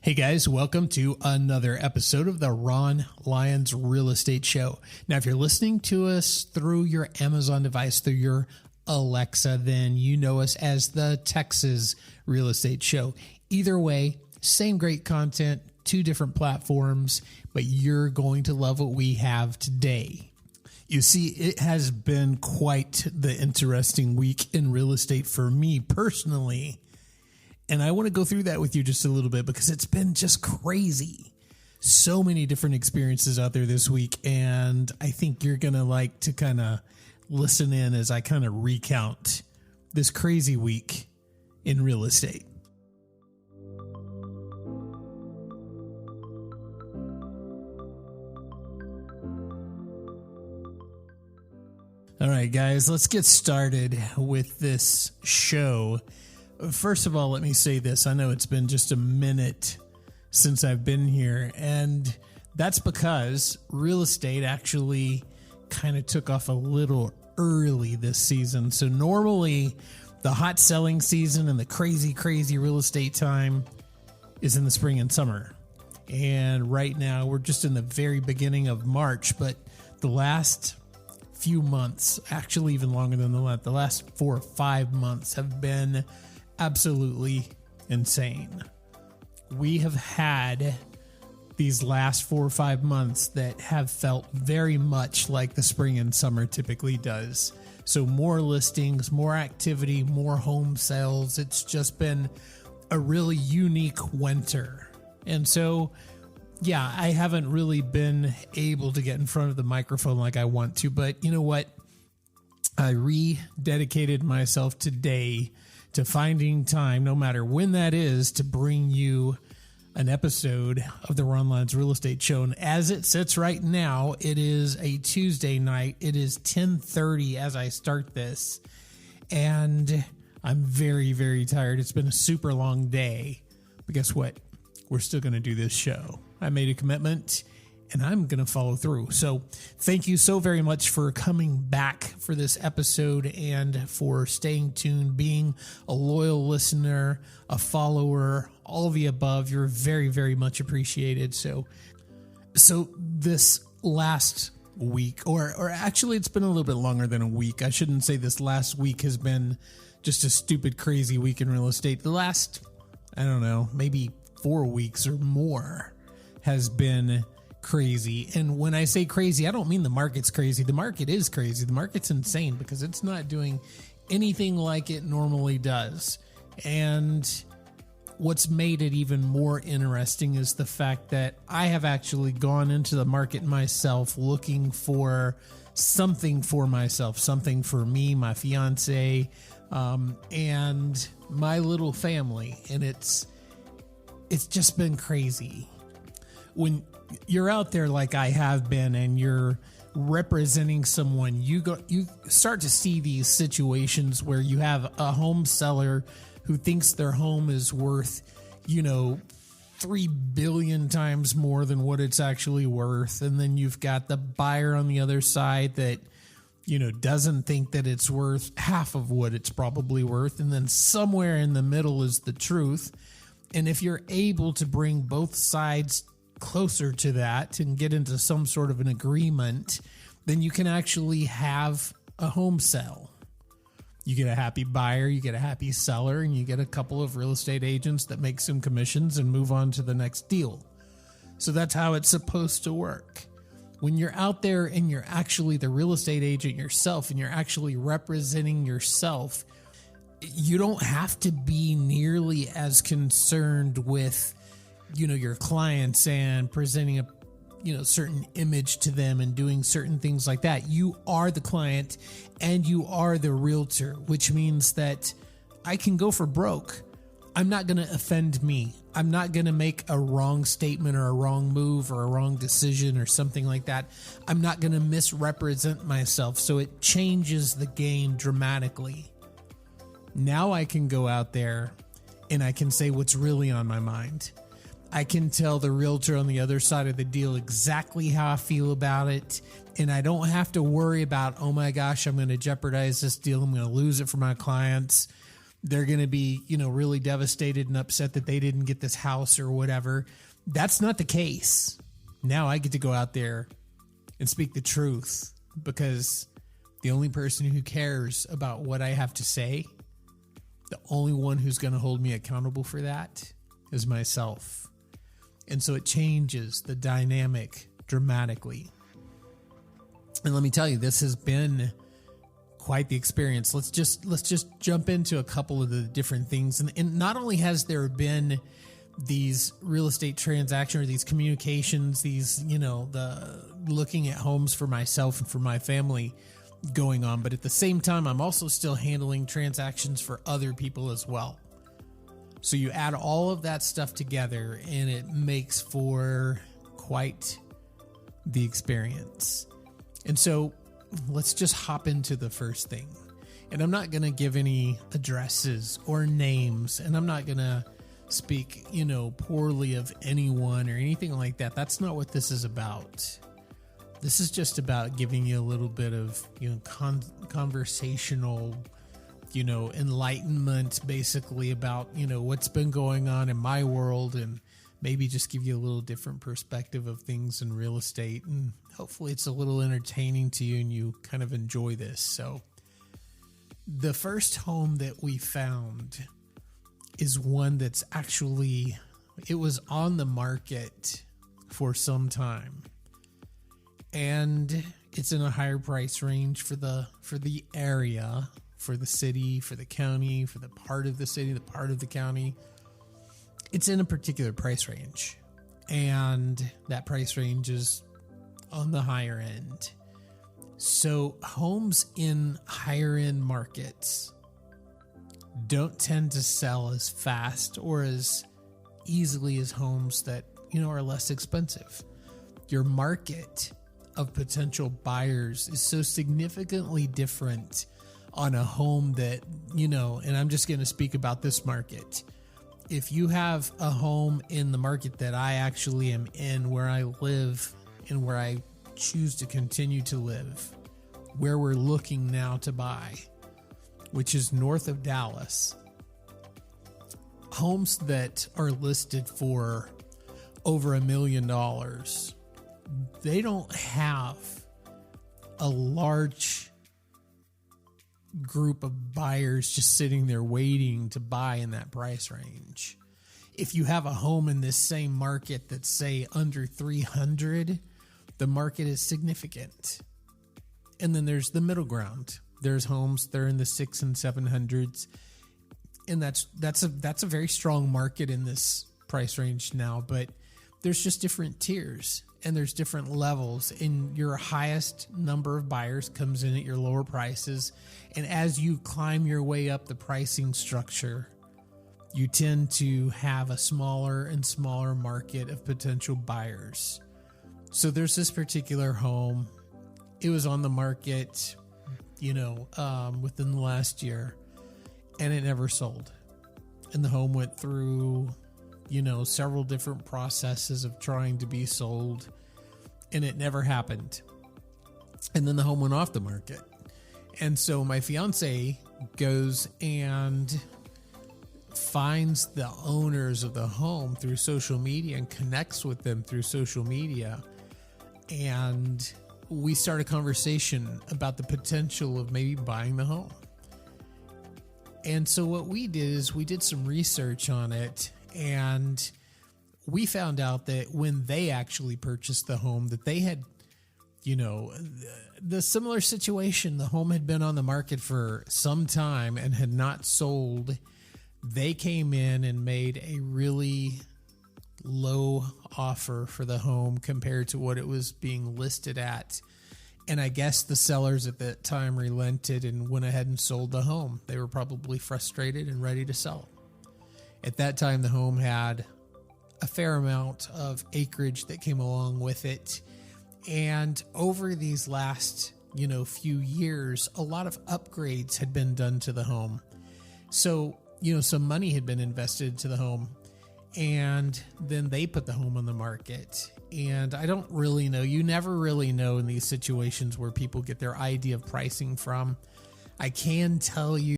Hey guys, welcome to another episode of the Lyons Real Estate Show. Now, if you're listening to us through your Amazon device, through your Alexa, then you know us as the Texas Real Estate Show. Either way, same great content, two different platforms, but you're going to love what we have today. You see, it has been quite the interesting week in real estate for me personally. And I want to go through that with you just a little bit because it's been just crazy. So many different experiences out there this week. And I think you're going to like to kind of listen in as I kind of recount this crazy week in real estate. All right, guys, let's get started with this show. First of all, let me say this. I know it's been just a minute since I've been here, and that's because real estate actually kind of took off a little early this season. So normally the hot selling season and the crazy real estate time is in the spring and summer. And right now we're just in the very beginning of March, but the last few months, actually even longer than the last 4 or 5 months have been absolutely insane. We have had these last 4 or 5 months that have felt very much like the spring and summer typically does. So more listings, more activity, more home sales. It's just been a really unique winter. And so, yeah, I haven't really been able to get in front of the microphone like I want to, but you know what? I rededicated myself today to finding time, no matter when that is, to bring you an episode of the Ron Lyons Real Estate Show. And as it sits right now, it is a Tuesday night. It is 10:30 as I start this. And I'm very tired. It's been a super long day. But guess what? We're still going to do this show. I made a commitment, and I'm going to follow through. So thank you so very much for coming back for this episode and for staying tuned, being a loyal listener, a follower, all of the above. You're very much appreciated. So this last week, or actually it's been a little bit longer than a week. I shouldn't say this last week has been just a stupid, crazy week in real estate. The last, I don't know, maybe 4 weeks or more has been crazy. And when I say crazy, I don't mean the market's crazy. The market is crazy. The market's insane because it's not doing anything like it normally does. And what's made it even more interesting is the fact that I have actually gone into the market myself looking for something for myself, something for me, my fiance, and my little family. And it's just been crazy. When you're out there like I have been and you're representing someone, you start to see these situations where you have a home seller who thinks their home is worth, 3 billion times more than what it's actually worth. And then you've got the buyer on the other side that, doesn't think that it's worth half of what it's probably worth. And then somewhere in the middle is the truth. And if you're able to bring both sides closer to that and get into some sort of an agreement, then you can actually have a home sale. You get a happy buyer, you get a happy seller, and you get a couple of real estate agents that make some commissions and move on to the next deal. So that's how it's supposed to work. When you're out there and you're actually the real estate agent yourself and you're actually representing yourself, you don't have to be nearly as concerned with your clients and presenting a certain image to them and doing certain things like that. You are the client and you are the realtor, which means that I can go for broke. I'm not going to offend me. I'm not going to make a wrong statement or a wrong move or a wrong decision or something like that. I'm not going to misrepresent myself. So it changes the game dramatically. Now I can go out there and I can say what's really on my mind. I can tell the realtor on the other side of the deal exactly how I feel about it. And I don't have to worry about, oh my gosh, I'm going to jeopardize this deal. I'm going to lose it for my clients. they're going to be, really devastated and upset that they didn't get this house or whatever. That's not the case. Now I get to go out there and speak the truth, because the only person who cares about what I have to say, the only one who's going to hold me accountable for that, is myself. And so it changes the dynamic dramatically. And let me tell you, this has been quite the experience. Let's just jump into a couple of the different things. And not only has there been these real estate transactions, or these communications, these, the looking at homes for myself and for my family going on, but at the same time, I'm also still handling transactions for other people as well. So you add all of that stuff together and it makes for quite the experience. And so let's just hop into the first thing. And I'm not going to give any addresses or names, and I'm not going to speak, poorly of anyone or anything like that. That's not what this is about. This is just about giving you a little bit of, conversational, enlightenment, basically about, what's been going on in my world, and maybe just give you a little different perspective of things in real estate. And hopefully it's a little entertaining to you and you kind of enjoy this. So the first home that we found is one that's actually, it was on the market for some time, and it's in a higher price range for the area, for the city, for the county, for the part of the city, the part of the county. It's in a particular price range, and that price range is on the higher end. So homes in higher end markets don't tend to sell as fast or as easily as homes that, are less expensive. Your market of potential buyers is so significantly different on a home that, and I'm just going to speak about this market. If you have a home in the market that I actually am in, where I live and where I choose to continue to live, where we're looking now to buy, which is north of Dallas, homes that are listed for over $1 million, they don't have a large group of buyers just sitting there waiting to buy in that price range. If you have a home in this same market that's, say, under 300, the market is significant. And then there's the middle ground. There's homes that are in the 600s and 700s, and that's a very strong market in this price range now. But there's just different tiers, and there's different levels, and your highest number of buyers comes in at your lower prices. And as you climb your way up the pricing structure, you tend to have a smaller and smaller market of potential buyers. So there's this particular home. It was on the market, within the last year, and it never sold. And the home went through, several different processes of trying to be sold, and it never happened. And then the home went off the market. And so my fiance goes and finds the owners of the home through social media and connects with them through social media. And we start a conversation about the potential of maybe buying the home. And so what we did is we did some research on it, and we found out that when they actually purchased the home, that they had, the similar situation. The home had been on the market for some time and had not sold. They came in and made a really low offer for the home compared to what it was being listed at. And I guess the sellers at that time relented and went ahead and sold the home. They were probably frustrated and ready to sell. At that time, the home had a fair amount of acreage that came along with it. And over these last, few years, a lot of upgrades had been done to the home. So, some money had been invested into the home. And then they put the home on the market. And I don't really know. You never really know in these situations where people get their idea of pricing from. I can tell you